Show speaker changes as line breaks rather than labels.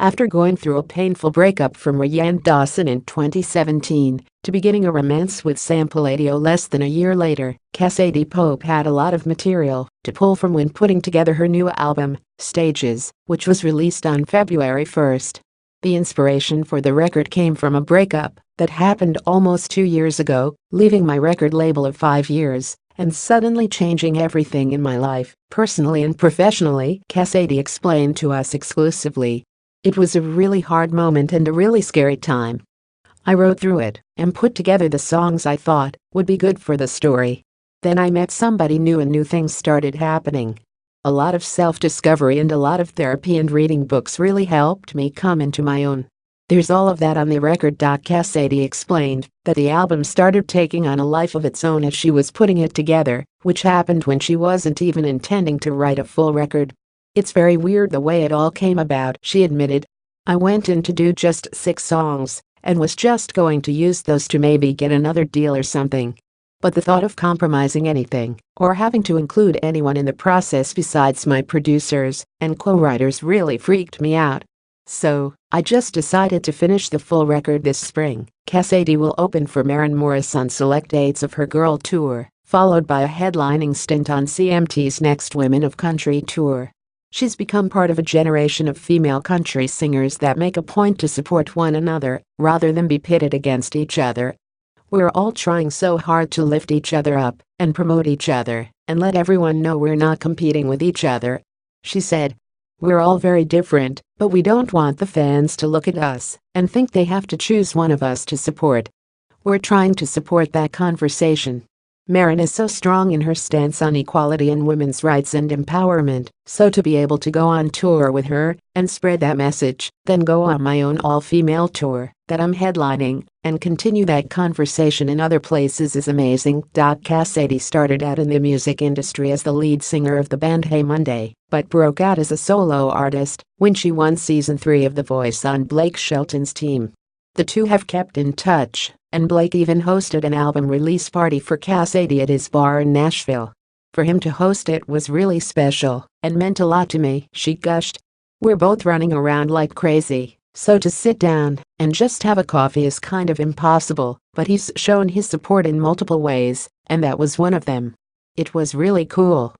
After going through a painful breakup from Ryan Dawson in 2017 to beginning a romance with Sam Palladio less than a year later, Cassadee Pope had a lot of material to pull from when putting together her new album, Stages, which was released on February 1st. The inspiration for the record came from a breakup that happened almost 2 years ago, leaving my record label of 5 years and suddenly changing everything in my life, personally and professionally, Cassadee explained to us exclusively. It was a really hard moment and a really scary time. I wrote through it and put together the songs I thought would be good for the story. Then I met somebody new and new things started happening. A lot of self-discovery and a lot of therapy and reading books really helped me come into my own. There's all of that on the record. Cassadee explained that the album started taking on a life of its own as she was putting it together, which happened when she wasn't even intending to write a full record. "It's very weird the way it all came about," she admitted. "I went in to do just 6 songs and was just going to use those to maybe get another deal or something. But the thought of compromising anything or having to include anyone in the process besides my producers and co-writers really freaked me out. So, I just decided to finish the full record this spring." Cassadee will open for Maren Morris on select dates of her Girl Tour, followed by a headlining stint on CMT's Next Women of Country tour. She's become part of a generation of female country singers that make a point to support one another rather than be pitted against each other. "We're all trying so hard to lift each other up and promote each other and let everyone know we're not competing with each other," she said. "We're all very different, but we don't want the fans to look at us and think they have to choose one of us to support. We're trying to support that conversation. Maren is so strong in her stance on equality and women's rights and empowerment, so to be able to go on tour with her and spread that message, then go on my own all-female tour that I'm headlining and continue that conversation in other places is amazing." Cassadee started out in the music industry as the lead singer of the band Hey Monday, but broke out as a solo artist when she won season 3 of The Voice on Blake Shelton's team. The two have kept in touch, and Blake even hosted an album release party for Cassadee at his bar in Nashville. "For him to host it was really special and meant a lot to me," she gushed. "We're both running around like crazy, so to sit down and just have a coffee is kind of impossible, but he's shown his support in multiple ways, and that was one of them. It was really cool."